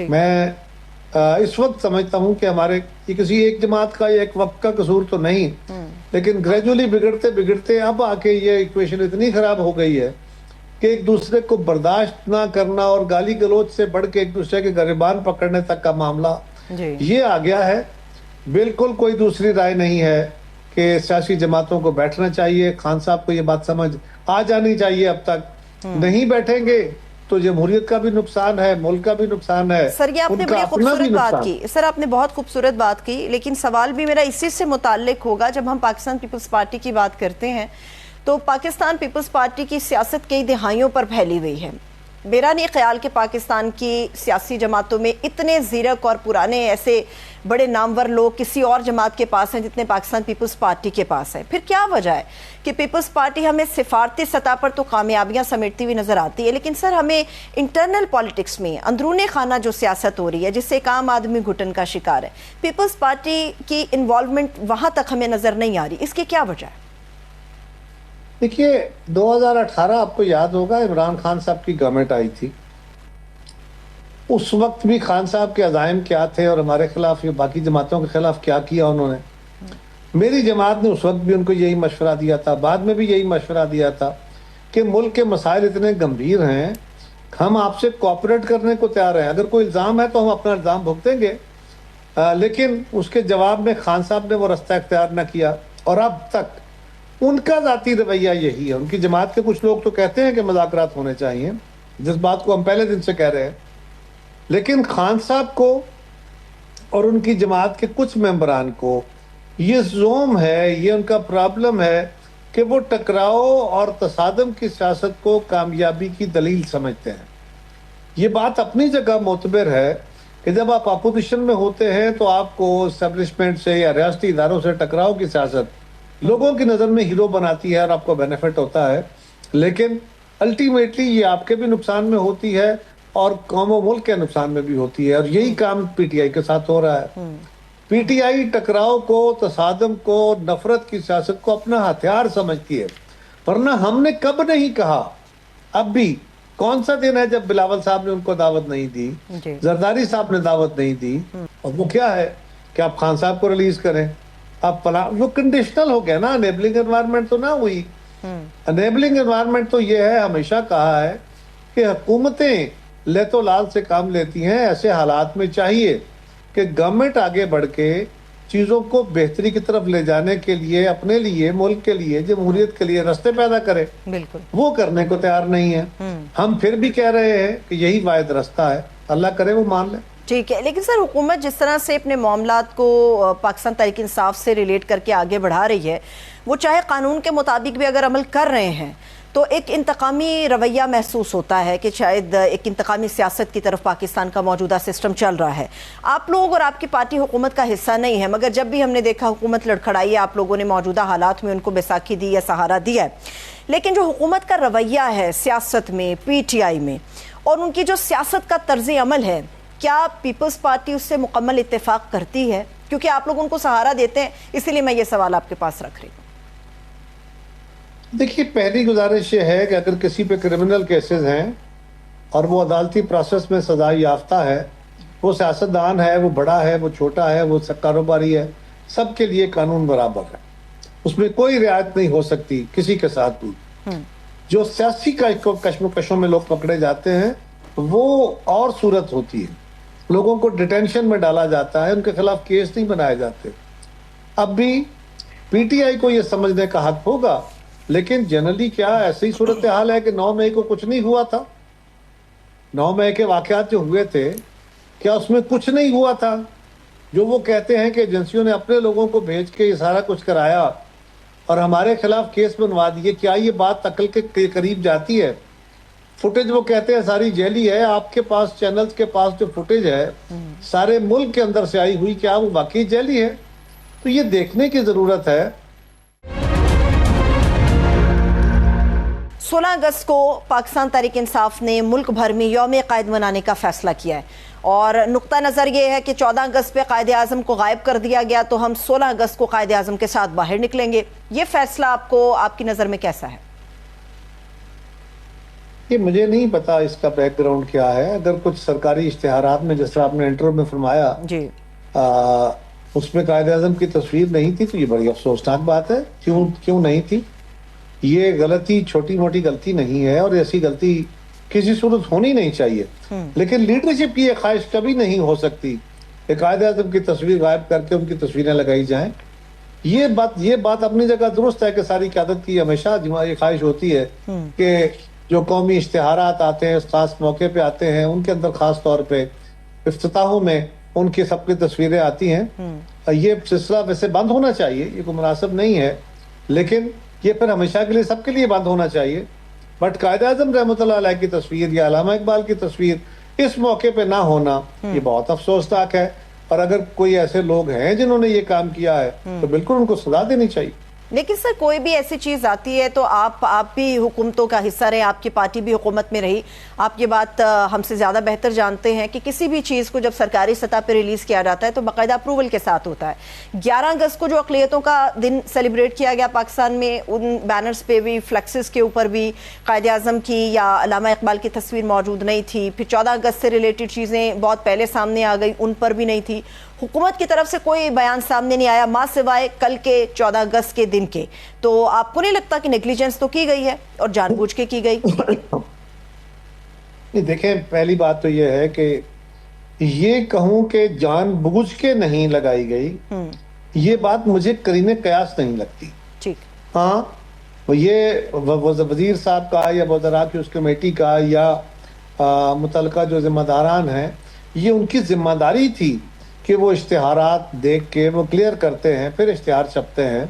میں اس وقت سمجھتا ہوں کہ ہمارے کسی ایک جماعت کا یا ایک وقت کا قصور تو نہیں، لیکن گریجولی بگڑتے بگڑتے اب آ کے یہ ایکویشن اتنی خراب ہو گئی ہے کہ ایک دوسرے کو برداشت نہ کرنا اور گالی گلوچ سے بڑھ کے ایک دوسرے کے گریبان پکڑنے تک کا معاملہ یہ آ گیا ہے۔ بالکل کوئی دوسری رائے نہیں ہے کہ سیاسی جماعتوں کو بیٹھنا چاہیے۔ خان صاحب کو یہ بات سمجھ آ جانی چاہیے، اب تک نہیں بیٹھیں گے تو جمہوریت کا بھی نقصان ہے، ملک کا بھی نقصان ہے۔ سر یہ آپ نے بڑی خوبصورت بات کی، سر آپ نے بہت خوبصورت بات کی، لیکن سوال بھی میرا اسی سے متعلق ہوگا۔ جب ہم پاکستان پیپلز پارٹی کی بات کرتے ہیں تو پاکستان پیپلز پارٹی کی سیاست کئی دہائیوں پر پھیلی ہوئی ہے۔ میرا نہیں خیال کہ پاکستان کی سیاسی جماعتوں میں اتنے زیرک اور پرانے ایسے بڑے نامور لوگ کسی اور جماعت کے پاس ہیں جتنے پاکستان پیپلز پارٹی کے پاس ہیں۔ پھر کیا وجہ ہے کہ پیپلز پارٹی ہمیں سفارتی سطح پر تو کامیابیاں سمیٹتی ہوئی نظر آتی ہے، لیکن سر ہمیں انٹرنل پالیٹکس میں اندرون خانہ جو سیاست ہو رہی ہے جس سے ایک عام آدمی گھٹن کا شکار ہے، پیپلز پارٹی کی انوالومنٹ وہاں تک ہمیں نظر نہیں آ رہی، اس کی کیا وجہ ہے؟ دیکھیے 2018 آپ کو یاد ہوگا عمران خان صاحب کی گورنمنٹ آئی تھی، اس وقت بھی خان صاحب کے عزائم کیا تھے اور ہمارے خلاف یا باقی جماعتوں کے خلاف کیا کیا انہوں نے۔ میری جماعت نے اس وقت بھی ان کو یہی مشورہ دیا تھا، بعد میں بھی یہی مشورہ دیا تھا کہ ملک کے مسائل اتنے گمبھیر ہیں، ہم آپ سے کوآپریٹ کرنے کو تیار ہیں، اگر کوئی الزام ہے تو ہم اپنا الزام بھگتیں گے، لیکن اس کے جواب میں خان صاحب نے وہ رستہ اختیار نہ کیا، اور اب تک ان کا ذاتی رویہ یہی ہے۔ ان کی جماعت کے کچھ لوگ تو کہتے ہیں کہ مذاکرات ہونے چاہیے، جس بات کو ہم پہلے دن سے کہہ رہے ہیں، لیکن خان صاحب کو اور ان کی جماعت کے کچھ ممبران کو یہ زوم ہے، یہ ان کا پرابلم ہے کہ وہ ٹکراؤ اور تصادم کی سیاست کو کامیابی کی دلیل سمجھتے ہیں۔ یہ بات اپنی جگہ معتبر ہے کہ جب آپ اپوزیشن میں ہوتے ہیں تو آپ کو اسٹیبلشمنٹ سے یا ریاستی اداروں سے ٹکراؤ کی سیاست لوگوں کی نظر میں ہیرو بناتی ہے اور آپ کو بینیفٹ ہوتا ہے، لیکن الٹیمیٹلی یہ آپ کے بھی نقصان میں ہوتی ہے اور قوم و ملک کے نقصان میں بھی ہوتی ہے، اور یہی کام پی ٹی آئی کے ساتھ ہو رہا ہے۔ پی ٹی آئی ٹکراؤ کو، تصادم کو، نفرت کی سیاست کو اپنا ہتھیار سمجھتی ہے، ورنہ ہم نے کب نہیں کہا، اب بھی کون سا دن ہے جب بلاول صاحب نے ان کو دعوت نہیں دی، زرداری صاحب نے دعوت نہیں دی، اور وہ کیا ہے کہ آپ خان صاحب کو ریلیز کریں، اب وہ کنڈیشنل ہو گیا نا، انیبلنگ انوائرمنٹ تو نہ ہوئی۔ انیبلنگ انوائرمنٹ تو یہ ہے، ہمیشہ کہا ہے کہ حکومتیں لیت و لال سے کام لیتی ہیں، ایسے حالات میں چاہیے کہ گورنمنٹ آگے بڑھ کے چیزوں کو بہتری کی طرف لے جانے کے لیے، اپنے لیے، ملک کے لیے، جمہوریت کے لیے راستے پیدا کرے، بالکل وہ کرنے کو تیار نہیں ہے۔ ہم پھر بھی کہہ رہے ہیں کہ یہی واحد راستہ ہے، اللہ کرے وہ مان لیں۔ ٹھیک ہے، لیکن سر حکومت جس طرح سے اپنے معاملات کو پاکستان تحریک انصاف سے ریلیٹ کر کے آگے بڑھا رہی ہے، وہ چاہے قانون کے مطابق بھی اگر عمل کر رہے ہیں تو ایک انتقامی رویہ محسوس ہوتا ہے کہ شاید ایک انتقامی سیاست کی طرف پاکستان کا موجودہ سسٹم چل رہا ہے۔ آپ لوگ اور آپ کی پارٹی حکومت کا حصہ نہیں ہے، مگر جب بھی ہم نے دیکھا حکومت لڑکھڑائی ہے، آپ لوگوں نے موجودہ حالات میں ان کو بیساکھی دی یا سہارا دیا ہے، لیکن جو حکومت کا رویہ ہے سیاست میں، پی ٹی آئی میں، اور ان کی جو سیاست کا طرز عمل ہے، کیا پیپلز پارٹی اس سے مکمل اتفاق کرتی ہے؟ کیونکہ آپ لوگ ان کو سہارا دیتے ہیں، اسی لیے میں یہ سوال آپ کے پاس رکھ رہی ہوں۔ دیکھیے پہلی گزارش یہ ہے کہ اگر کسی پہ کرمنل کیسز ہیں اور وہ عدالتی پروسیس میں سزا یافتہ ہے، وہ سیاستدان ہے، وہ بڑا ہے، وہ چھوٹا ہے، وہ کاروباری ہے، سب کے لیے قانون برابر ہے، اس میں کوئی رعایت نہیں ہو سکتی کسی کے ساتھ بھی۔ جو سیاسی کشمکشوں میں لوگ پکڑے جاتے ہیں وہ اور صورت ہوتی ہے، لوگوں کو ڈیٹینشن میں ڈالا جاتا ہے، ان کے خلاف کیس نہیں بنائے جاتے۔ اب بھی پی ٹی آئی کو یہ سمجھنے کا حق ہوگا، لیکن جنرلی کیا ایسی صورتحال ہے کہ 9 مئی کو کچھ نہیں ہوا تھا؟ 9 مئی کے واقعات جو ہوئے تھے کیا اس میں کچھ نہیں ہوا تھا؟ جو وہ کہتے ہیں کہ ایجنسیوں نے اپنے لوگوں کو بھیج کے یہ سارا کچھ کرایا اور ہمارے خلاف کیس بنوا دیے، کیا یہ بات عقل کے قریب جاتی ہے؟ فوٹیج وہ کہتے ہیں ساری جعلی ہے، آپ کے پاس چینلز کے پاس جو فوٹیج ہے سارے ملک کے اندر سے آئی ہوئی، کیا وہ واقعی جعلی ہے؟ تو یہ دیکھنے کی ضرورت ہے۔ 16 اگست کو پاکستان تحریک انصاف نے ملک بھر میں یوم قائد منانے کا فیصلہ کیا ہے، اور نقطہ نظر یہ ہے کہ 14 اگست پہ قائد اعظم کو غائب کر دیا گیا تو ہم 16 اگست کو قائد اعظم کے ساتھ باہر نکلیں گے۔ یہ فیصلہ آپ کی نظر میں کیسا ہے؟ کہ مجھے نہیں پتا اس کا بیک گراؤنڈ کیا ہے. اگر کچھ سرکاری اشتہارات میں جس طرح آپ نے انٹرو میں فرمایا جی اس میں قائد اعظم کی تصویر نہیں تھی تو یہ بڑی افسوسناک بات ہے. کیوں نہیں تھی؟ یہ غلطی چھوٹی موٹی غلطی نہیں ہے اور ایسی غلطی کسی صورت ہونی نہیں چاہیے. لیکن لیڈرشپ کی یہ خواہش کبھی نہیں ہو سکتی کہ قائد اعظم کی تصویر غائب کر کے ان کی تصویریں لگائی جائیں. یہ بات اپنی جگہ درست ہے کہ ساری قیادت کی ہمیشہ یہ خواہش ہوتی ہے کہ جو قومی اشتہارات آتے ہیں اس خاص موقع پہ آتے ہیں ان کے اندر خاص طور پہ افتتاحوں میں ان کی سب کی تصویریں آتی ہیں. یہ سلسلہ ویسے بند ہونا چاہیے, یہ کوئی مناسب نہیں ہے, لیکن یہ پھر ہمیشہ کے لیے سب کے لیے بند ہونا چاہیے. بٹ قائد اعظم رحمۃ اللہ علیہ کی تصویر یا علامہ اقبال کی تصویر اس موقع پہ نہ ہونا یہ بہت افسوسناک ہے. اور اگر کوئی ایسے لوگ ہیں جنہوں نے یہ کام کیا ہے تو بالکل ان کو سزا دینی چاہیے. لیکن سر کوئی بھی ایسی چیز آتی ہے تو آپ بھی حکومتوں کا حصہ رہے, آپ کی پارٹی بھی حکومت میں رہی, آپ یہ بات ہم سے زیادہ بہتر جانتے ہیں کہ کسی بھی چیز کو جب سرکاری سطح پہ ریلیز کیا جاتا ہے تو باقاعدہ اپروول کے ساتھ ہوتا ہے. 11 اگست کو جو اقلیتوں کا دن سیلیبریٹ کیا گیا پاکستان میں, ان بینرز پہ بھی فلیکسز کے اوپر بھی قائد اعظم کی یا علامہ اقبال کی تصویر موجود نہیں تھی. پھر 14 اگست سے ریلیٹڈ چیزیں بہت پہلے سامنے آ گئی, ان پر بھی نہیں تھی. حکومت کی طرف سے کوئی بیان سامنے نہیں آیا ماں سوائے کل کے 14 اگست کے دن کے. تو آپ کو نہیں لگتا کہ نیگلیجنس تو کی گئی ہے اور جان بوجھ کے کی گئی؟ دیکھیں, پہلی بات تو یہ ہے کہ یہ کہوں کہ جان بوجھ کے نہیں لگائی گئی, یہ بات مجھے قرینِ قیاس نہیں لگتی. ٹھیک. ہاں, یہ وزیر صاحب کا یا وزراء کی اس کمیٹی کا یا متعلقہ جو ذمہ داران ہیں, یہ ان کی ذمہ داری تھی کہ وہ اشتہارات دیکھ کے وہ کلیئر کرتے ہیں, پھر اشتہار چھپتے ہیں.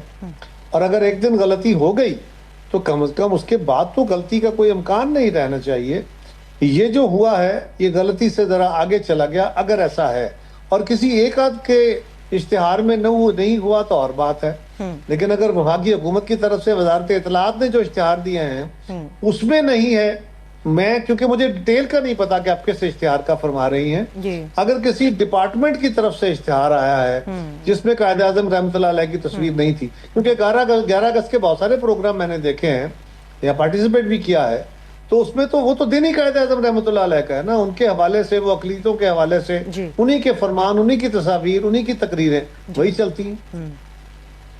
اور اگر ایک دن غلطی ہو گئی تو کم از کم اس کے بعد تو غلطی کا کوئی امکان نہیں رہنا چاہیے. یہ جو ہوا ہے یہ غلطی سے ذرا آگے چلا گیا اگر ایسا ہے, اور کسی ایک آدھ کے اشتہار میں نہیں ہوا تو اور بات ہے. لیکن اگر وفاقی حکومت کی طرف سے وزارت اطلاعات نے جو اشتہار دیے ہیں اس میں نہیں ہے, میں کیونکہ مجھے ڈیٹیل کا نہیں پتا کہ آپ کس اشتہار کا فرما رہی ہیں. اگر کسی ڈپارٹمنٹ کی طرف سے اشتہار آیا ہے جس میں قائد اعظم رحمۃ اللہ علیہ کی تصویر نہیں تھی, کیونکہ 11 اگست کے بہت سارے پروگرام میں نے دیکھے ہیں یا پارٹیسپیٹ بھی کیا ہے, تو اس میں تو وہ تو دن ہی قائد اعظم رحمۃ اللہ علیہ کا ہے نا. ان کے حوالے سے, وہ اقلیتوں کے حوالے سے انہی کے فرمان, انہی کی تصاویر, انہی کی تقریریں وہی چلتی ہیں.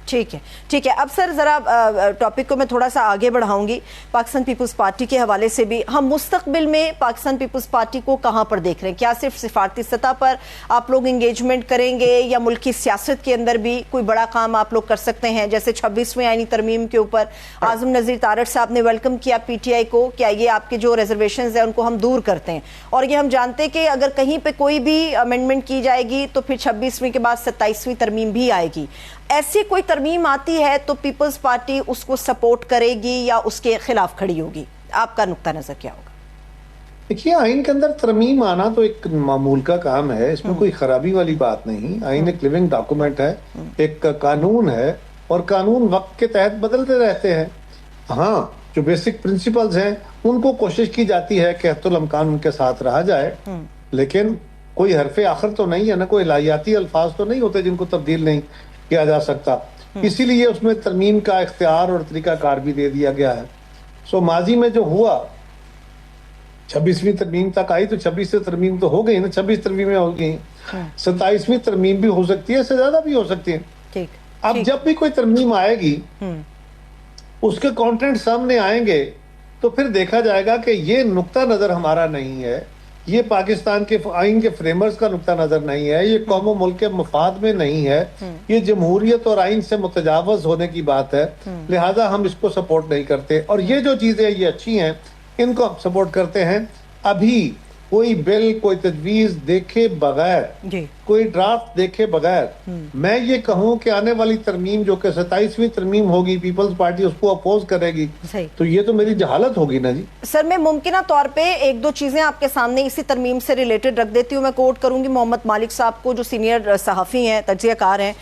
ٹھیک ہے, ٹھیک ہے. اب سر ذرا ٹاپک کو میں تھوڑا سا آگے بڑھاؤں گی. پاکستان پیپلز پارٹی کے حوالے سے بھی ہم مستقبل میں پاکستان پیپلز پارٹی کو کہاں پر دیکھ رہے ہیں؟ کیا صرف سفارتی سطح پر آپ لوگ انگیجمنٹ کریں گے یا ملکی سیاست کے اندر بھی کوئی بڑا کام آپ لوگ کر سکتے ہیں؟ جیسے 26ویں آئینی ترمیم کے اوپر اعظم نذیر تارڑ صاحب نے ویلکم کیا پی ٹی آئی کو, کیا یہ آپ کے جو ریزرویشنز ہیں ان کو ہم دور کرتے ہیں؟ اور یہ ہم جانتے ہیں کہ اگر کہیں پہ کوئی بھی امینڈمنٹ کی جائے گی تو پھر 26ویں کے بعد 27ویں ترمیم بھی آئے گی. ایسی کوئی ترمیم آتی ہے تو پیپلز پارٹی اس کو سپورٹ کرے گی یا اس کے خلاف کھڑی ہوگی؟ آپ کا نقطہ نظر کیا ہوگا؟ دیکھیے, آئین کے اندر ترمیم آنا تو ایک معمول کا کام ہے, اس میں کوئی خرابی والی بات نہیں. آئین ایک لیونگ ڈاکومنٹ ہے, ایک قانون ہے, اور قانون وقت کے تحت بدلتے رہتے ہیں. ہاں, جو بیسک پرنسپلز ہیں ان کو کوشش کی جاتی ہے کہ حتی الامکان ان کے ساتھ رہا جائے, لیکن کوئی حرف آخر تو نہیں ہے نا, کوئی الہیاتی الفاظ تو نہیں ہوتے جن کو تبدیل نہیں کیا جا سکتا. اسی لیے اس میں ترمیم کا اختیار اور طریقہ کار بھی دے دیا گیا ہے. سو ماضی میں جو ہوا 26ویں ترمیم تک آئی تو 26 ترمیم تو ہو گئی نا, 26 ترمیمیں ہو گئی, 27ویں ترمیم بھی ہو سکتی ہے, اس سے زیادہ بھی ہو سکتی ہیں. اب جب بھی کوئی ترمیم آئے گی اس کے کانٹینٹ سامنے آئیں گے تو پھر دیکھا جائے گا کہ یہ نقطہ نظر ہمارا نہیں ہے, یہ پاکستان کے آئین کے فریمرز کا نقطہ نظر نہیں ہے, یہ قوم و ملک کے مفاد میں نہیں ہے, یہ جمہوریت اور آئین سے متجاوز ہونے کی بات ہے, لہٰذا ہم اس کو سپورٹ نہیں کرتے. اور یہ جو چیزیں یہ اچھی ہیں ان کو ہم سپورٹ کرتے ہیں. ابھی کوئی بل, کوئی تجویز دیکھے بغیر, کوئی ڈرافٹ دیکھے بغیر میں یہ کہوں کہ آنے والی ترمیم جو کہ 27ویں ترمیم ہوگی پیپلز پارٹی اس کو اپوز کرے گی, تو یہ تو میری جہالت ہوگی نا جی. سر میں ممکنہ طور پہ ایک دو چیزیں آپ کے سامنے اسی ترمیم سے ریلیٹڈ رکھ دیتی ہوں. میں کوٹ کروں گی محمد مالک صاحب کو جو سینئر صحافی ہیں, تجزیہ کار ہیں,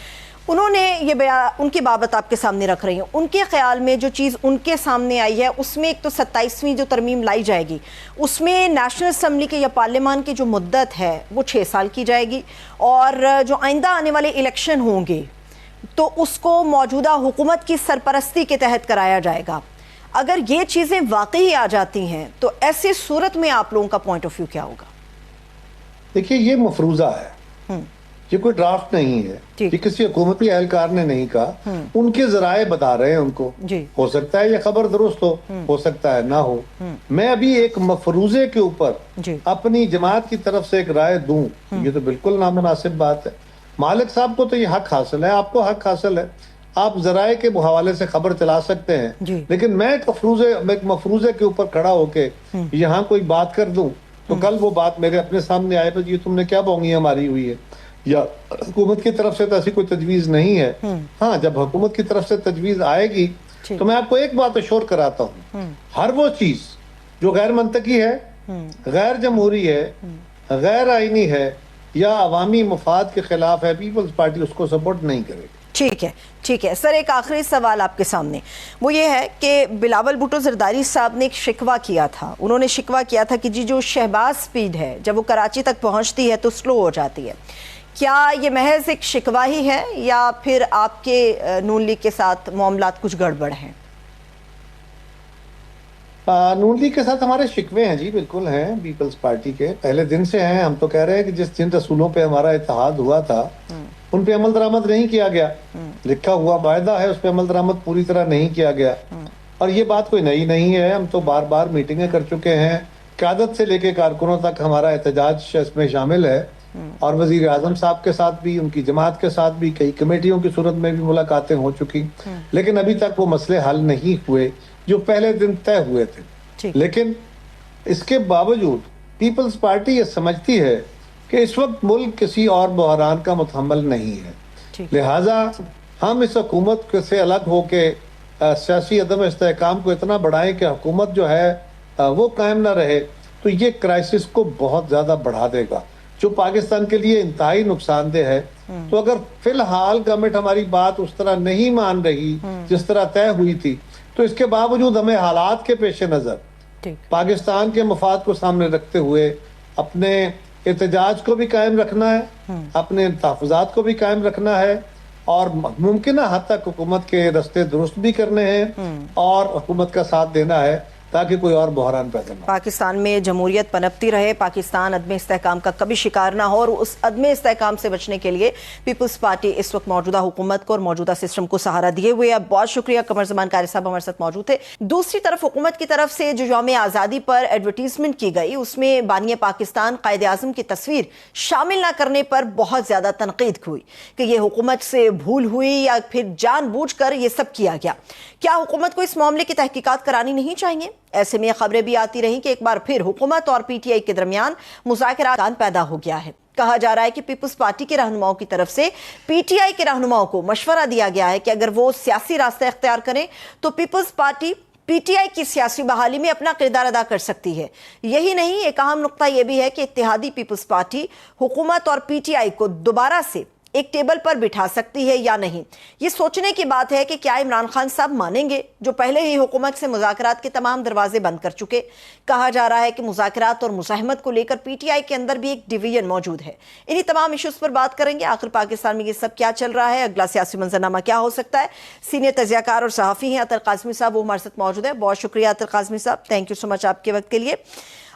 انہوں نے یہ ان کی بابت آپ کے سامنے رکھ رہی ہیں. ان کے خیال میں جو چیز ان کے سامنے آئی ہے اس میں ایک تو 27ویں جو ترمیم لائی جائے گی اس میں نیشنل اسمبلی کے یا پارلیمان کی جو مدت ہے وہ 6 سال کی جائے گی, اور جو آئندہ آنے والے الیکشن ہوں گے تو اس کو موجودہ حکومت کی سرپرستی کے تحت کرایا جائے گا. اگر یہ چیزیں واقعی آ جاتی ہیں تو ایسی صورت میں آپ لوگوں کا پوائنٹ آف ویو کیا ہوگا؟ دیکھیے یہ مفروضہ ہے، یہ کوئی ڈرافٹ نہیں ہے، یہ کسی حکومتی اہلکار نے نہیں کہا، ان کے ذرائع بتا رہے ہیں ان کو، ہو سکتا ہے یہ خبر درست ہو سکتا ہے نہ ہو۔ میں ابھی ایک مفروضے کے اوپر اپنی جماعت کی طرف سے ایک رائے دوں، یہ تو بالکل نامناسب بات ہے۔ مالک صاحب کو تو یہ حق حاصل ہے، آپ کو حق حاصل ہے، آپ ذرائع کے حوالے سے خبر چلا سکتے ہیں، لیکن میں ایک مفروضے کے اوپر کھڑا ہو کے یہاں کوئی بات کر دوں تو کل وہ بات میرے اپنے سامنے آئے پر یہ تم نے کیا بونگیاں ماری ہوئی ہے، یا حکومت کی طرف سے تو ایسی کوئی تجویز نہیں ہے۔ ہاں جب حکومت کی طرف سے تجویز آئے گی تو میں آپ کو ایک بات اشور کراتا ہوں، ہر وہ چیز جو غیر منطقی ہے، غیر جمہوری ہے، غیر آئینی ہے یا عوامی مفاد کے خلاف ہے، پیپلز پارٹی اس کو سپورٹ نہیں کرے گی۔ ٹھیک ہے سر، ایک آخری سوال آپ کے سامنے، وہ یہ ہے کہ بلاول بھٹو زرداری صاحب نے ایک شکوہ کیا تھا، انہوں نے شکوہ کیا تھا کہ جو شہباز سپیڈ ہے جب وہ کراچی تک پہنچتی ہے تو سلو ہو جاتی ہے، کیا یہ محض ایک شکوہ ہی ہے یا پھر آپ کے نون لیگ کے ساتھ معاملات کچھ گڑبڑ ہیں؟ نون لیگ کے ساتھ ہمارے شکوے ہیں جی، بالکل ہیں، پیپلز پارٹی کے پہلے دن سے ہیں۔ ہم تو کہہ رہے ہیں کہ جن رسولوں پہ ہمارا اتحاد ہوا تھا ان پہ عمل درآمد نہیں کیا گیا، لکھا ہوا معاہدہ ہے اس پہ عمل درآمد پوری طرح نہیں کیا گیا، اور یہ بات کوئی نئی نہیں ہے، ہم تو بار بار میٹنگیں کر چکے ہیں، قیادت سے لے کے کارکنوں تک ہمارا احتجاج اس میں شامل ہے، اور وزیر اعظم صاحب کے ساتھ بھی، ان کی جماعت کے ساتھ بھی کئی کمیٹیوں کی صورت میں بھی ملاقاتیں ہو چکی، لیکن ابھی تک وہ مسئلے حل نہیں ہوئے جو پہلے دن طے ہوئے تھے۔ لیکن اس کے باوجود پیپلز پارٹی یہ سمجھتی ہے کہ اس وقت ملک کسی اور بحران کا متحمل نہیں ہے، لہٰذا ہم اس حکومت سے الگ ہو کے سیاسی عدم استحکام کو اتنا بڑھائیں کہ حکومت جو ہے وہ قائم نہ رہے، تو یہ کرائسس کو بہت زیادہ بڑھا دے گا، جو پاکستان کے لیے انتہائی نقصان دہ ہے۔ تو اگر فی الحال گورنمنٹ ہماری بات اس طرح نہیں مان رہی جس طرح طے ہوئی تھی، تو اس کے باوجود ہمیں حالات کے پیش نظر پاکستان کے مفاد کو سامنے رکھتے ہوئے اپنے احتجاج کو بھی قائم رکھنا ہے، اپنے تحفظات کو بھی قائم رکھنا ہے، اور ممکنہ حد تک حکومت کے رستے درست بھی کرنے ہیں اور حکومت کا ساتھ دینا ہے تاکہ کوئی اور بحران پیدا نہ ہو۔ پاکستان میں جمہوریت پنپتی رہے، پاکستان عدم استحکام کا کبھی شکار نہ ہو، اور اس عدم استحکام سے بچنے کے لیے پیپلز پارٹی اس وقت موجودہ حکومت کو اور موجودہ سسٹم کو سہارا دیے ہوئے۔ اب بہت شکریہ، قمر زمان قاری صاحب ہمارے ساتھ موجود تھے۔ دوسری طرف حکومت کی طرف سے جو یوم آزادی پر ایڈورٹیزمنٹ کی گئی، اس میں بانی پاکستان قائد اعظم کی تصویر شامل نہ کرنے پر بہت زیادہ تنقید ہوئی کہ یہ حکومت سے بھول ہوئی یا پھر جان بوجھ کر یہ سب کیا گیا۔ کیا حکومت کو اس معاملے کی تحقیقات کرانی نہیں چاہیے؟ ایسے میں خبریں بھی آتی رہیں کہ ایک بار پھر حکومت اور پی ٹی آئی کے درمیان مذاکرات پیدا ہو گیا ہے۔ کہا جا رہا ہے کہ پیپلز پارٹی کے رہنماؤں کی طرف سے پی ٹی آئی کے رہنماؤں کو مشورہ دیا گیا ہے کہ اگر وہ سیاسی راستہ اختیار کریں تو Peoples Party P T I کی سیاسی بحالی میں اپنا کردار ادا کر سکتی ہے۔ یہی نہیں، ایک اہم نقطہ یہ بھی ہے کہ اتحادی پیپلز پارٹی حکومت اور پی ٹی آئی کو دوبارہ سے ایک ٹیبل پر بٹھا سکتی ہے یا نہیں۔ یہ سوچنے کی بات ہے کہ کیا عمران خان صاحب مانیں گے جو پہلے ہی حکومت سے مذاکرات کے تمام دروازے بند کر چکے۔ کہا جا رہا ہے کہ مذاکرات اور مزاحمت کو لے کر پی ٹی آئی کے اندر بھی ایک ڈویژن موجود ہے۔ انہی تمام ایشوز پر بات کریں گے، آخر پاکستان میں یہ سب کیا چل رہا ہے، اگلا سیاسی منظرنامہ کیا ہو سکتا ہے۔ سینئر تجزیہ کار اور صحافی ہیں عطر قاسمی صاحب، وہ ہمارے ساتھ موجود ہیں۔ بہت شکریہ عطر قاسمی صاحب، تھینک یو سو مچ آپ کے وقت کے لیے۔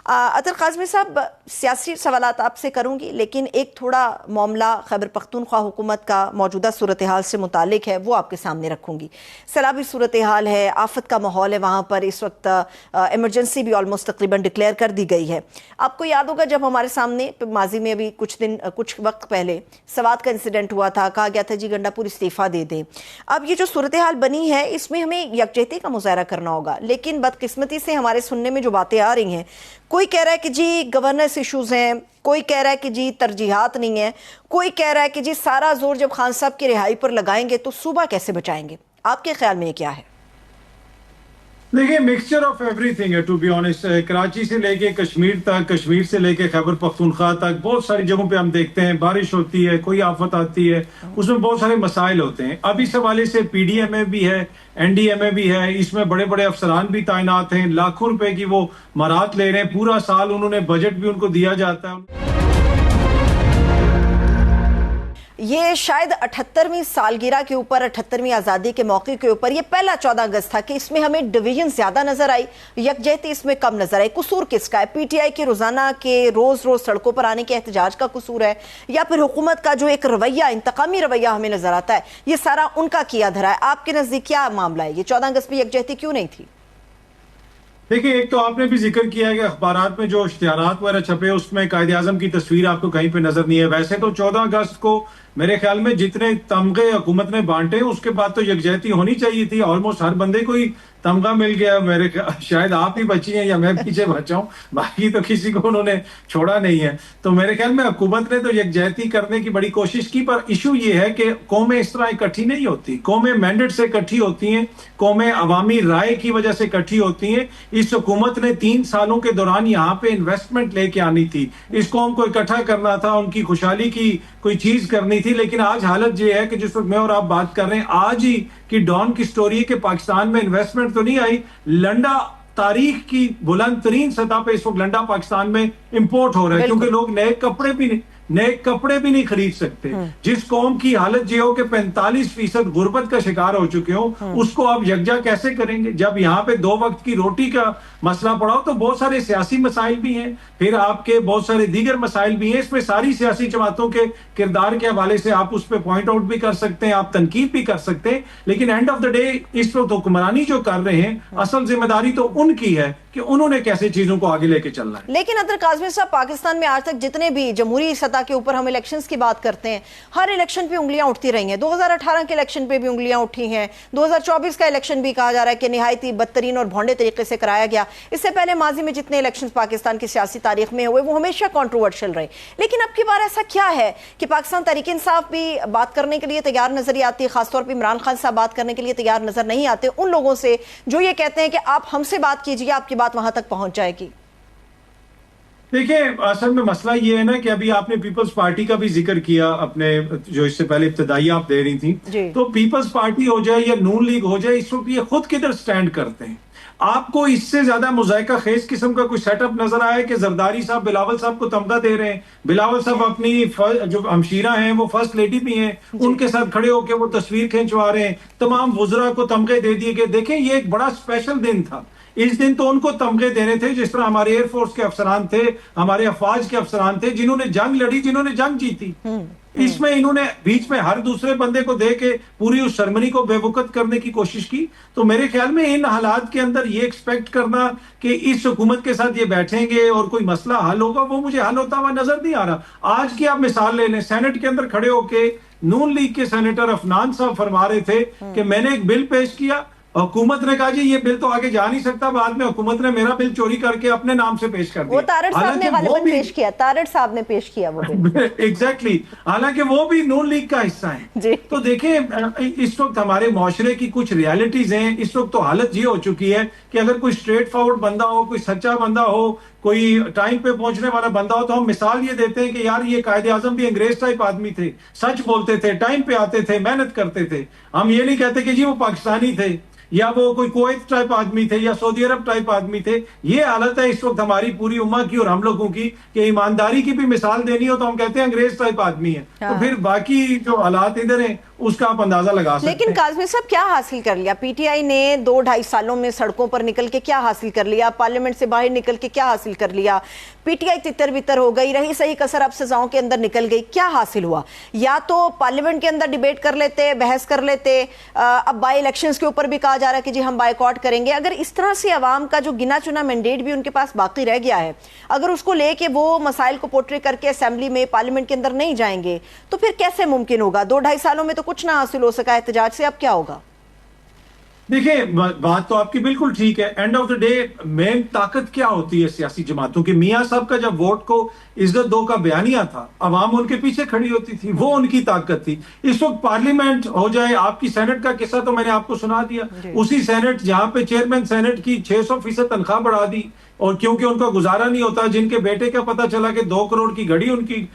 عطر قاسمی صاحب، سیاسی سوالات آپ سے کروں گی، لیکن ایک تھوڑا معاملہ خیبر پختونخوا حکومت کا موجودہ صورتحال سے متعلق ہے، وہ آپ کے سامنے رکھوں گی۔ سیلابی صورتحال ہے، آفت کا ماحول ہے، وہاں پر اس وقت ایمرجنسی بھی آلموسٹ تقریباً ڈکلیئر کر دی گئی ہے۔ آپ کو یاد ہوگا جب ہمارے سامنے ماضی میں ابھی کچھ وقت پہلے سوات کا انسیڈنٹ ہوا تھا، کہا گیا تھا جی گنڈا پور استعفیٰ دے دیں۔ اب یہ جو صورتحال بنی ہے اس میں ہمیں یکجہتی کا مظاہرہ کرنا ہوگا، لیکن بدقسمتی سے ہمارے سننے میں جو باتیں آ رہی ہیں، کوئی کہہ رہا ہے کہ جی گورننس ایشوز ہیں، کوئی کہہ رہا ہے کہ جی ترجیحات نہیں ہیں، کوئی کہہ رہا ہے کہ جی سارا زور جب خان صاحب کی رہائی پر لگائیں گے تو صوبہ کیسے بچائیں گے۔ آپ کے خیال میں یہ کیا ہے؟ دیکھیں، مکسچر آف ایوری تھنگ ہے ٹو بی آنیسٹ۔ کراچی سے لے کے کشمیر تک، کشمیر سے لے کے خیبر پختونخوا تک بہت ساری جگہوں پہ ہم دیکھتے ہیں بارش ہوتی ہے، کوئی آفت آتی ہے، اس میں بہت سارے مسائل ہوتے ہیں۔ اب اس حوالے سے پی ڈی ایم اے بھی ہے، این ڈی ایم اے بھی ہے، اس میں بڑے بڑے افسران بھی تعینات ہیں، لاکھوں روپے کی وہ مارات لے رہے ہیں، پورا سال انہوں نے بجٹ بھی ان کو دیا جاتا ہے۔ یہ شاید 78ویں سالگرہ کے اوپر 78ویں آزادی کے موقع کے اوپر یہ پہلا 14 اگست تھا کہ اس میں ہمیں ڈویژن زیادہ نظر آئی, یکجہتی اس میں کم نظر آئی. قصور کس کا ہے؟ پی ٹی آئی کے روزانہ کے روز سڑکوں پر آنے کے احتجاج کا قصور ہے, یا پھر حکومت کا جو ایک رویہ, انتقامی رویہ ہمیں نظر آتا ہے, یہ سارا ان کا کیا دھرا ہے؟ آپ کے نزدیک کیا معاملہ ہے؟ یہ 14 اگست پہ یکجہتی کیوں نہیں تھی؟ دیکھیں, ایک تو آپ نے بھی ذکر کیا ہے کہ اخبارات میں جو اشتہارات وغیرہ چھپے اس میں قائد اعظم کی تصویر آپ کو کہیں پہ نظر نہیں ہے. ویسے تو 14 اگست کو میرے خیال میں جتنے تمغے حکومت نے بانٹے اس کے بعد تو یکجہتی ہونی چاہیے تھی. آلموسٹ ہر بندے کو ہی تمغہ مل گیا. میرے شاید آپ ہی بچی ہیں یا میں پیچھے بچا ہوں, باقی تو کسی کو انہوں نے چھوڑا نہیں ہے. تو میرے خیال میں حکومت نے تو یکجہتی کرنے کی بڑی کوشش کی, پر ایشو یہ ہے کہ قومیں اس طرح اکٹھی نہیں ہوتی. قومیں مینڈیٹ سے اکٹھی ہوتی ہیں, قومیں عوامی رائے کی وجہ سے اکٹھی ہوتی ہیں. اس حکومت نے 3 سالوں کے دوران یہاں پہ انویسٹمنٹ لے کے آنی تھی, اس قوم کو اکٹھا کرنا تھا, ان کی خوشحالی کی کوئی چیز کرنی تھی. لیکن آج حالت یہ ہے کہ جس وقت میں اور آپ بات کر رہے ہیں, آج ہی کی ڈان کی سٹوری ہے کہ پاکستان میں انویسٹمنٹ تو نہیں آئی, لنڈا تاریخ کی بلند ترین سطح پہ اس وقت لنڈا پاکستان میں امپورٹ ہو رہا ہے, کیونکہ لوگ نئے کپڑے بھی نہیں خرید سکتے. جس قوم کی حالت یہ ہو کہ 45% غربت کا شکار ہو چکے ہو, اس کو آپ یکجا کیسے کریں گے؟ جب یہاں پہ 2 وقت کی روٹی کا مسئلہ پڑا ہو تو بہت سارے سیاسی مسائل بھی ہیں, پھر آپ کے بہت سارے دیگر مسائل بھی ہیں. اس میں ساری سیاسی جماعتوں کے کردار کے حوالے سے آپ اس پہ پوائنٹ آؤٹ بھی کر سکتے ہیں, آپ تنقید بھی کر سکتے ہیں, لیکن اینڈ آف دا ڈے اس وقت حکمرانی جو کر رہے ہیں اصل ذمہ داری تو ان کی ہے کہ انہوں نے کیسے چیزوں کو آگے لے کے چلنا ہے. لیکن ادر کاظمی صاحب, پاکستان میں آج تک جتنے بھی جمہوری سطح کے اوپر ہم الیکشنز کی بات کرتے ہیں, ہر الیکشن پہ انگلیاں اٹھتی رہی ہیں. 2018 کے الیکشن پہ بھی انگلیاں اٹھی ہیں, 2024 کا الیکشن بھی کہا جا رہا ہے کہ نہایت ہی بدترین اور بھونڈے طریقے سے کرایا گیا. اس سے پہلے ماضی میں جتنے الیکشنز پاکستان کی سیاسی تاریخ میں ہوئے وہ ہمیشہ کنٹروورشل رہے. لیکن اب کی بار ایسا کیا ہے کہ پاکستان تحریک انصاف بھی بات کرنے کے لیے تیار نظر آتی ہے, خاص طور پہ عمران خان صاحب بات کرنے کے لیے تیار نظر نہیں آتے ان لوگوں سے جو یہ کہتے ہیں کہ آپ ہم سے بات کیجئے, آپ کی بات وہاں تک پہنچ جائے گی؟ دیکھیں, اصل میں مسئلہ یہ ہے نا کہ ابھی آپ نے پیپلز پارٹی کا بھی ذکر کیا اپنے جو اس سے پہلے ابتدائی آپ دے رہی تھیں, تو پیپلز پارٹی ہو جائے یا نون لیگ ہو جائے, اس وقت یہ خود کدھر سٹینڈ کرتے ہیں؟ آپ کو اس سے زیادہ مذائقہ خیز قسم کا کوئی سیٹ اپ نظر آیا کہ زرداری صاحب بلاول صاحب کو تمغہ دے رہے ہیں, بلاول صاحب اپنی جو ہمشیرہ ہیں وہ فرسٹ لیڈی بھی ہیں, ان کے ساتھ کھڑے ہو کے وہ تصویر کھینچوا رہے ہیں, تمام وزراء کو تمغے دے دیے گئے. دیکھیں, یہ ایک بڑا اسپیشل دن تھا. اس دن تو ان کو تمغے دینے تھے جس طرح ہمارے ایئر فورس کے افسران تھے, ہمارے افواج کے افسران تھے جنہوں نے جنگ لڑی, جنہوں نے جنگ جیتی. اس میں انہوں نے بیچ میں ہر دوسرے بندے کو دے کے پوری اس سرمنی کو بے وقت کرنے کی کوشش کی. تو میرے خیال میں ان حالات کے اندر یہ ایکسپیکٹ کرنا کہ اس حکومت کے ساتھ یہ بیٹھیں گے اور کوئی مسئلہ حل ہوگا, وہ مجھے حل ہوتا ہوا نظر نہیں آ رہا. آج کی آپ مثال لے لیں, سینٹ کے اندر کھڑے ہو کے نون لیگ کے سینیٹر عفنان صاحب فرما رہے تھے کہ میں نے ایک بل پیش کیا, حکومت نے کہا جی یہ بل تو آگے جا نہیں سکتا, بعد میں حکومت نے میرا بل چوری کر کے اپنے نام سے پیش کر دیا. وہ تارڑ صاحب نے غالباً پیش کیا, تارڑ صاحب نے پیش کیا وہ بل. ایگزیکٹلی, حالانکہ وہ بھی نون لیگ کا حصہ ہیں. تو دیکھیں, اس وقت ہمارے معاشرے کی کچھ ریالٹیز ہیں. اس وقت تو حالت یہ ہو چکی ہے کہ اگر کوئی اسٹریٹ فارورڈ بندہ ہو, کوئی سچا بندہ ہو, کوئی ٹائم پہ پہنچنے والا بندہ ہو, تو ہم مثال یہ دیتے ہیں کہ یار یہ قائد اعظم بھی انگریز ٹائپ آدمی تھے, سچ بولتے تھے, ٹائم پہ آتے تھے, محنت کرتے تھے. ہم یہ نہیں کہتے کہ جی وہ پاکستانی تھے یا وہ کوئی کویت ٹائپ آدمی تھے یا سعودی عرب ٹائپ آدمی تھے. یہ حالت ہے اس وقت ہماری پوری امہ کی اور ہم لوگوں کی کہ ایمانداری کی بھی مثال دینی ہو تو ہم کہتے ہیں انگریز ٹائپ آدمی ہے. تو پھر باقی جو حالات ادھر ہیں اس کا آپ اندازہ لگا سکتے ہیں. لیکن کاظمی صاحب کیا حاصل کر لیا پی ٹی آئی نے 2-2.5 سالوں میں؟ سڑکوں پر نکل کے کیا حاصل کر لیا؟ پارلیمنٹ سے باہر نکل کے کیا حاصل کر لیا؟ پی ٹی آئی تتر بتر ہو گئی, رہی صحیح کسر اب سزاؤں کے اندر نکل گئی. کیا حاصل ہوا؟ یا تو پارلیمنٹ کے اندر ڈیبیٹ کر لیتے, بحث کر لیتے, اب بائی الیکشنز کے اوپر بھی کہا جا رہا ہے کہ جی ہم بائیکاٹ کریں گے. اگر اس طرح سے عوام کا جو گنا چنا مینڈیٹ بھی ان کے پاس باقی رہ گیا ہے, اگر اس کو لے کے وہ مسائل کو پورٹری کر کے اسمبلی میں, پارلیمنٹ کے اندر نہیں جائیں گے, تو پھر کیسے ممکن ہوگا؟ 2-2.5 سالوں میں تو کچھ نہ حاصل ہو سکا احتجاج سے, اب کیا ہوگا؟ دیکھیں, بات تو آپ کی بالکل ٹھیک ہے. اینڈ آف دا ڈے مین طاقت کیا ہوتی ہے سیاسی جماعتوں کی؟ میاں صاحب کا جب ووٹ کو عزت دو کا بیانیہ تھا, عوام ان کے پیچھے کھڑی ہوتی تھی, وہ ان کی طاقت تھی. اس وقت پارلیمنٹ ہو جائے, آپ کی سینٹ کا قصہ تو میں نے آپ کو سنا دیا. اسی سینٹ جہاں پہ چیئرمین سینٹ کی 600% تنخواہ بڑھا دی, اور کیونکہ ان کا گزارا نہیں ہوتا, جن کے بیٹے کا پتہ چلا کہ 2 کروڑ کی گھڑی ان کی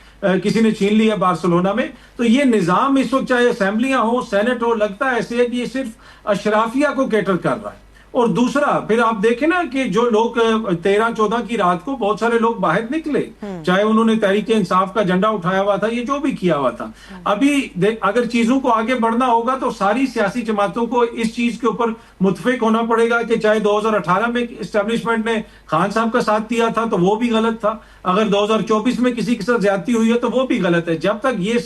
کسی نے چھین لی ہے بارسلونا میں. تو یہ نظام اس وقت چاہے اسمبلیاں ہوں, سینٹ ہو, لگتا ہے ایسے ہے کہ یہ صرف اشرافیہ کو کیٹر کر رہا ہے. اور دوسرا پھر آپ دیکھیں نا کہ جو لوگ 13-14 کی رات کو بہت سارے لوگ باہر نکلے, چاہے انہوں نے تحریک انصاف کا جھنڈا اٹھایا ہوا تھا, یہ جو بھی کیا ہوا تھا. ابھی اگر چیزوں کو آگے بڑھنا ہوگا تو ساری سیاسی جماعتوں کو اس چیز کے اوپر متفق ہونا پڑے گا کہ چاہے 2018 میں اسٹیبلشمنٹ نے خان صاحب کا ساتھ دیا تھا تو وہ بھی غلط تھا, اگر 2024 میں کسی کے ساتھ زیادتی ہوئی ہے تو وہ بھی غلط ہے. جب تک یہ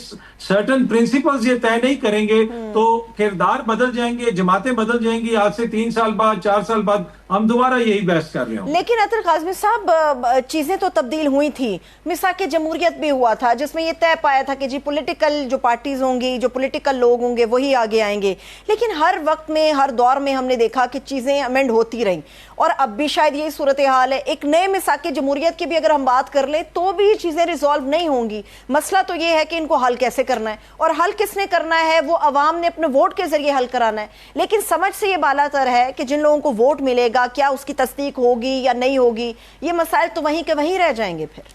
سرٹن پرنسپلز یہ طے نہیں کریں گے تو کردار بدل جائیں گے, جماعتیں بدل جائیں گی. آج سے 3 سال بعد 4 سال بعد ہم دوبارہ یہی بحث کر رہے ہوں. لیکن عطر قاسمی صاحب, چیزیں تو تبدیل ہوئی تھی. میثاق جمہوریت بھی ہوا تھا جس میں یہ طے پایا تھا کہ جی پولیٹیکل جو پارٹیز ہوں گی, جو پولیٹیکل لوگ ہوں گے وہی آگے آئیں گے. لیکن ہر وقت میں, ہر دور میں ہم نے دیکھا کہ چیزیں امینڈ ہوتی رہیں, اور اب بھی شاید یہی صورتحال ہے. ایک نئے میثاق جمہوریت کی بھی اگر ہم بات کر لیں تو بھی یہ چیزیں ریزالو نہیں ہوں گی. مسئلہ تو یہ ہے کہ ان کو حل کیسے کرنا ہے, اور حل کس نے کرنا ہے, وہ عوام نے اپنے ووٹ کے ذریعے حل کرانا ہے. لیکن سمجھ سے یہ بالا تر ہے کہ جن لوگوں کو ووٹ ملے گا کیا اس کی تصدیق ہوگی یا نہیں ہوگی, یہ مسائل تو وہیں کے وہیں رہ جائیں گے. پھر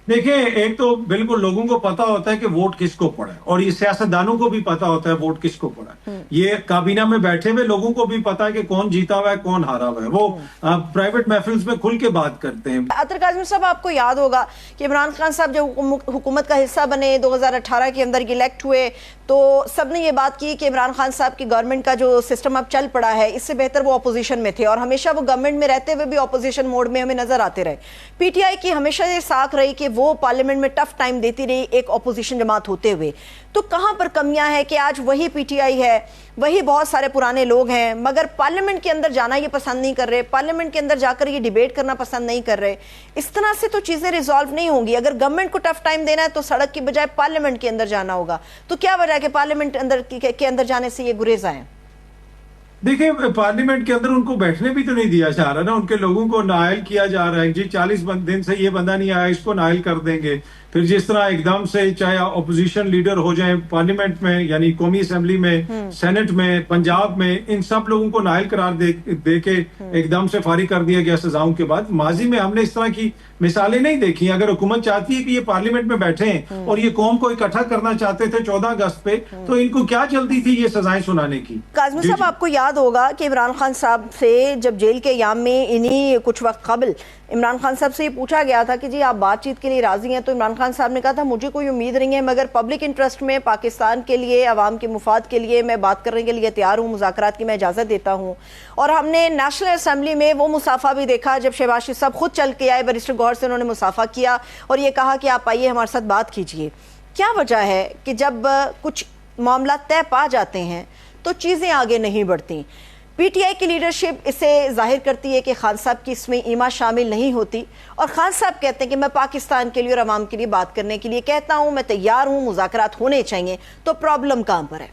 دیکھیں, ایک تو بالکل لوگوں کو پتا ہوتا ہے کہ ووٹ کس کو پڑا ہے, اور یہ سیاستدانوں کو بھی پتا ہوتا ہے ووٹ کس کو پڑا ہے. یہ کابینہ میں بیٹھے ہوئے لوگوں کو بھی پتا ہے کہ کون جیتا ہوا ہے کون ہارا ہوا ہے. وہ پرائیویٹ محفلز میں کھل کے بات کرتے ہیں. عطر قاسمی صاحب, آپ کو یاد ہوگا کہ عمران خان صاحب جب حکومت کا حصہ بنے 2018 کے اندر الیکٹ ہوئے تو سب نے یہ بات کی کہ عمران خان صاحب کی گورنمنٹ کا جو سسٹم اب چل پڑا ہے اس سے بہتر وہ اپوزیشن میں تھے, اور ہمیشہ وہ گورنمنٹ میں رہتے ہوئے بھی اپوزیشن موڈ میں ہمیں نظر آتے رہے. پی ٹی آئی کی ہمیشہ یہ ساکھ رہی کہ وہ پارلیمنٹ میں ٹف ٹائم دیتی رہی ایک اپوزیشن جماعت ہوتے ہوئے. تو کہاں پر کمیاں ہیں کہ آج وہی پی ٹی آئی ہے, وہی بہت سارے پرانے لوگ ہیں, مگر پارلیمنٹ کے اندر جانا یہ پسند نہیں کر رہے, پارلیمنٹ کے اندر جا کر یہ ڈیبیٹ کرنا پسند نہیں کر رہے. اس طرح سے تو چیزیں ریزالو نہیں ہوں گی. اگر گورنمنٹ کو ٹف ٹائم دینا ہے تو سڑک کی بجائے پارلیمنٹ کے اندر جانا ہوگا. تو کیا وجہ ہے کہ پارلیمنٹ کے اندر جانے سے یہ گریز آئیں؟ دیکھیں, پارلیمنٹ کے اندر ان کو بیٹھنے بھی تو نہیں دیا جا رہا نا, ان کے لوگوں کو نائل کیا جا رہا ہے. جی 40 دن سے یہ بندہ نہیں آیا, اس کو نائل کر دیں گے. پھر جس طرح ایک دم سے چاہے اپوزیشن لیڈر ہو جائیں پارلیمنٹ میں, یعنی قومی اسمبلی میں, سینٹ میں, پنجاب میں, ان سب لوگوں کو نائل قرار دے کے ایک دم سے فارغ کر دیا گیا سزاؤں کے بعد. ماضی میں ہم نے اس طرح کی مثالیں نہیں دیکھی. اگر حکومت چاہتی ہے کہ یہ پارلیمنٹ میں بیٹھیں اور یہ قوم کو اکٹھا کرنا چاہتے تھے 14 اگست پہ, تو ان کو کیا جلدی تھی یہ سزائیں سنانے کی. قاسمی صاحب, آپ کو یاد ہوگا کہ عمران خان صاحب سے جب جیل کے ایام میں انہی کچھ وقت قبل عمران خان صاحب سے یہ پوچھا گیا تھا کہ جی آپ بات چیت کے لیے راضی ہیں, تو عمران خان صاحب نے کہا تھا مجھے کوئی امید نہیں ہے, مگر پبلک انٹرسٹ میں پاکستان کے لیے, عوام کے مفاد کے لیے میں بات کرنے کے لیے تیار ہوں, مذاکرات کی میں اجازت دیتا ہوں. اور ہم نے نیشنل اسمبلی میں وہ مصافحہ بھی دیکھا جب شہباز شریف صاحب خود چل کے آئے, بیرسٹر گوہر سے انہوں نے مصافحہ کیا اور یہ کہا کہ آپ آئیے ہمارے ساتھ بات کیجئے. کیا وجہ ہے کہ جب کچھ معاملات طے پا جاتے ہیں تو چیزیں آگے نہیں بڑھتی؟ پی ٹی آئی کی لیڈرشپ اسے ظاہر کرتی ہے کہ خان صاحب کی اس میں ایما شامل نہیں ہوتی, اور خان صاحب کہتے ہیں کہ میں پاکستان کے لیے اور عوام کے لیے بات کرنے کے لیے کہتا ہوں, میں تیار ہوں, مذاکرات ہونے چاہیے. تو پرابلم کہاں پر ہے؟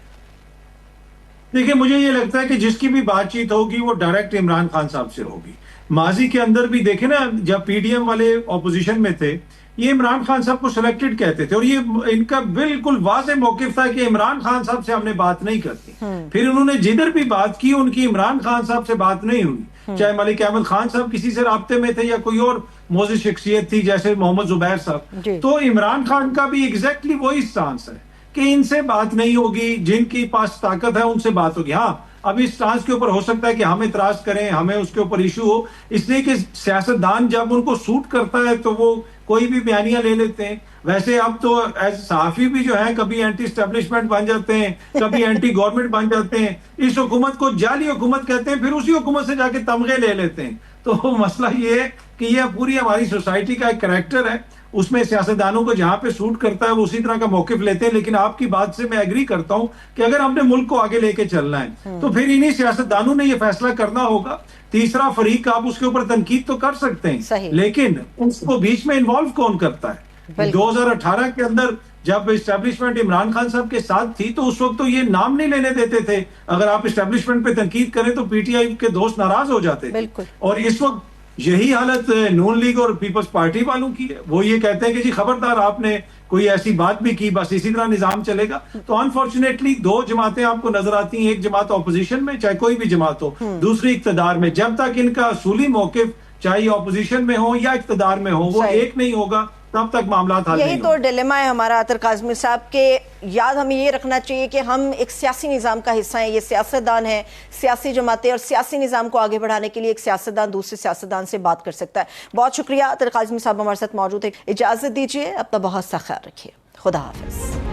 دیکھیں, مجھے یہ لگتا ہے کہ جس کی بھی بات چیت ہوگی وہ ڈائریکٹ عمران خان صاحب سے ہوگی. ماضی کے اندر بھی دیکھیں نا, جب پی ڈی ایم والے اپوزیشن میں تھے یہ عمران خان صاحب کو سلیکٹڈ کہتے تھے, اور یہ ان کا بالکل واضح موقف تھا کہ عمران خان صاحب سے ہم نے بات نہیں کرتی. پھر انہوں نے جدھر بھی بات کی ان کی عمران خان صاحب سے بات نہیں ہوئی, چاہے ملک احمد خان صاحب کسی سے رابطے میں تھے یا کوئی اور موزز شخصیت تھی جیسے محمد زبیر صاحب. تو عمران خان کا بھی ایگزیکٹلی وہی سٹانس ہے کہ ان سے بات نہیں ہوگی, جن کی پاس طاقت ہے ان سے بات ہوگی. ہاں, اب اس سٹانس کے اوپر ہو سکتا ہے کہ ہم اعتراض کریں, ہمیں اس کے اوپر ایشو ہو, اس لیے کہ سیاستدان جب ان کو سوٹ کرتا ہے تو وہ کوئی بھی بیانیاں لے لیتے ہیں. ویسے اب تو صحافی بھی جو ہیں کبھی اینٹی اسٹیبلشمنٹ بن جاتے ہیں, کبھی اینٹی گورنمنٹ بن جاتے ہیں. اس حکومت کو جعلی حکومت کہتے ہیں, پھر اسی حکومت سے جا کے تمغے لے لیتے ہیں. تو مسئلہ یہ ہے کہ یہ پوری ہماری سوسائٹی کا ایک کریکٹر ہے, اس میں سیاستدانوں کو جہاں پہ سوٹ کرتا ہے وہ اسی طرح کا موقف لیتے ہیں. لیکن آپ کی بات سے میں ایگری کرتا ہوں کہ اگر ہم نے ملک کو آگے لے کے چلنا ہے تو پھر انہی سیاستدانوں نے یہ فیصلہ کرنا ہوگا. تیسرا فریق آپ اس کے اوپر تنقید تو کر سکتے ہیں, لیکن اس کو بیچ میں انوالو کون کرتا ہے؟ 2018 کے اندر جب اسٹیبلشمنٹ عمران خان صاحب کے ساتھ تھی تو اس وقت تو یہ نام نہیں لینے دیتے تھے. اگر آپ اسٹیبلشمنٹ پہ تنقید کریں تو پی ٹی آئی کے دوست ناراض ہو جاتے تھے. اور اس وقت یہی حالت نون لیگ اور پیپلز پارٹی والوں کی ہے. وہ یہ کہتے ہیں کہ جی خبردار آپ نے کوئی ایسی بات بھی کی, بس اسی طرح نظام چلے گا. تو انفارچونیٹلی دو جماعتیں آپ کو نظر آتی ہیں, ایک جماعت اپوزیشن میں چاہے کوئی بھی جماعت ہو, دوسری اقتدار میں. جب تک ان کا اصولی موقف چاہے اپوزیشن میں ہو یا اقتدار میں ہو وہ ایک نہیں ہوگا تب تک معاملات حل یہی نہیں تو ہوں گے۔ ڈیلیما ہے ہمارا عطر کاظمی صاحب کے یاد ہمیں یہ رکھنا چاہیے کہ ہم ایک سیاسی نظام کا حصہ ہیں، یہ سیاستدان ہیں، سیاسی جماعتیں، اور سیاسی نظام کو آگے بڑھانے کے لیے ایک سیاستدان دوسرے سیاستدان سے بات کر سکتا ہے۔ بہت شکریہ عطر کاظمی صاحب ہمارے ساتھ موجود ہے، اجازت دیجیے، اپنا بہت سا خیال رکھیے، خدا حافظ۔